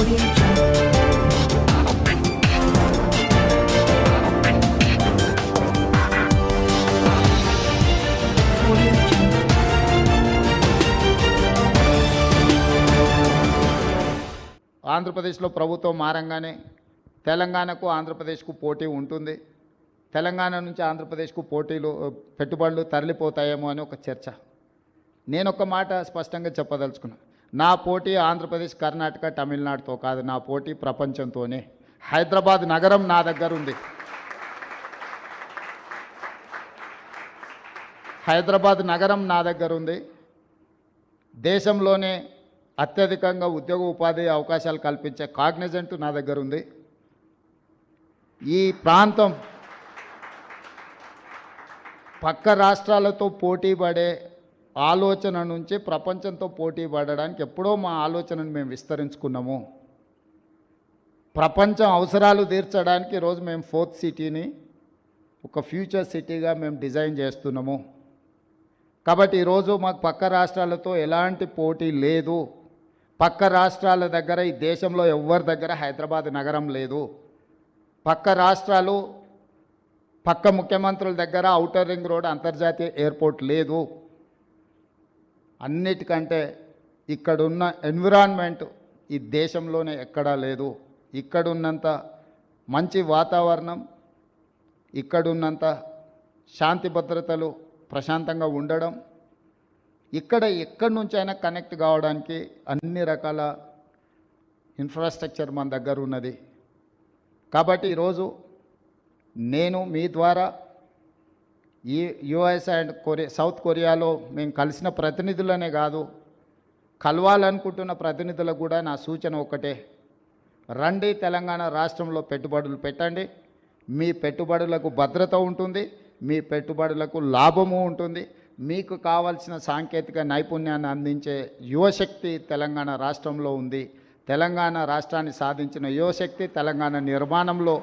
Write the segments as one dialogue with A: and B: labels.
A: ఆంధ్రప్రదేశ్లో ప్రభుత్వం మారంగానే తెలంగాణకు ఆంధ్రప్రదేశ్కు పోటీ ఉంటుంది. తెలంగాణ నుంచి ఆంధ్రప్రదేశ్కు పెట్టుబడులు తరలిపోతాయేమో అని ఒక చర్చ. నేను ఒక మాట స్పష్టంగా చెప్పదలుచుకున్నాను. నా పోటీ ఆంధ్రప్రదేశ్, కర్ణాటక, తమిళనాడుతో కాదు. నా పోటీ ప్రపంచంతోనే. హైదరాబాద్ నగరం నా దగ్గర ఉంది. హైదరాబాద్ నగరం నా దగ్గర ఉంది. దేశంలోనే అత్యధికంగా ఉద్యోగ ఉపాధి అవకాశాలు కల్పించే కాగ్నిజెంట్ నా దగ్గర ఉంది. ఈ ప్రాంతం పక్క రాష్ట్రాలతో పోటీ పడే ఆలోచన నుంచి ప్రపంచంతో పోటీ పడడానికి ఎప్పుడో మా ఆలోచనను మేము విస్తరించుకున్నాము. ప్రపంచం అవసరాలు తీర్చడానికి ఈరోజు మేము 4th సిటీని ఒక ఫ్యూచర్ సిటీగా మేము డిజైన్ చేస్తున్నాము. కాబట్టి ఈరోజు మాకు పక్క రాష్ట్రాలతో ఎలాంటి పోటీ లేదు. పక్క రాష్ట్రాల దగ్గర, ఈ దేశంలో ఎవరి దగ్గర హైదరాబాద్ నగరం లేదు. పక్క రాష్ట్రాలు, పక్క ముఖ్యమంత్రుల దగ్గర ఔటర్ రింగ్ రోడ్, అంతర్జాతీయ ఎయిర్పోర్ట్ లేదు. అన్నిటికంటే ఇక్కడున్న ఎన్విరాన్మెంట్ ఈ దేశంలోనే ఎక్కడా లేదు. ఇక్కడున్నంత మంచి వాతావరణం, ఇక్కడున్నంత శాంతి భద్రతలు, ప్రశాంతంగా ఉండడం, ఇక్కడ ఎక్కడి నుంచైనా కనెక్ట్ కావడానికి అన్ని రకాల ఇన్ఫ్రాస్ట్రక్చర్ మన దగ్గర ఉన్నది. కాబట్టి ఈరోజు నేను మీ ద్వారా ఈ యుఎస్ అండ్ సౌత్ కొరియాలో మేము కలిసిన ప్రతినిధులనే కాదు, కలవాలనుకుంటున్న ప్రతినిధులకు కూడా నా సూచన ఒకటే. రండి, తెలంగాణ రాష్ట్రంలో పెట్టుబడులు పెట్టండి. మీ పెట్టుబడులకు భద్రత ఉంటుంది, మీ పెట్టుబడులకు లాభము ఉంటుంది. మీకు కావాల్సిన సాంకేతిక నైపుణ్యాన్ని అందించే యువశక్తి తెలంగాణ రాష్ట్రంలో ఉంది. తెలంగాణ రాష్ట్రాన్ని సాధించిన యువశక్తి తెలంగాణ నిర్మాణంలో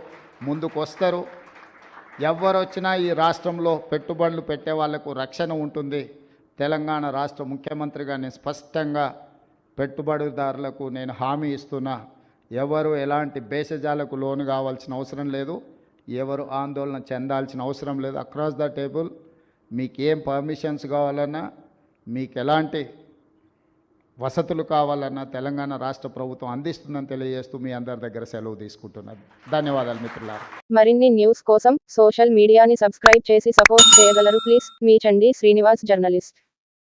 A: ముందుకు వస్తారు. ఎవరు వచ్చినా ఈ రాష్ట్రంలో పెట్టుబడులు పెట్టే వాళ్లకు రక్షణ ఉంటుంది. తెలంగాణ రాష్ట్ర ముఖ్యమంత్రిగా నేను స్పష్టంగా పెట్టుబడిదారులకు నేను హామీ ఇస్తున్నా. ఎవరు ఎలాంటి భేషజాలకు లోను కావాల్సిన అవసరం లేదు, ఎవరు ఆందోళన చెందాల్సిన అవసరం లేదు. అక్రాస్ ద టేబుల్ మీకు ఏం పర్మిషన్స్ కావాలన్నా, మీకు ఎలాంటి వసతులు కావాలన్నా తెలంగాణ రాష్ట్ర ప్రభుత్వం అందిస్తుందని తెలియజేస్తూ మీ అందరి దగ్గర సెలవు తీసుకుంటున్నాను. ధన్యవాదాలు మిత్రులారా.
B: మరిన్ని న్యూస్ కోసం సోషల్ మీడియాని సబ్స్క్రైబ్ చేసి సపోర్ట్ చేయగలరు please. Me Chandi Srinivas, journalist.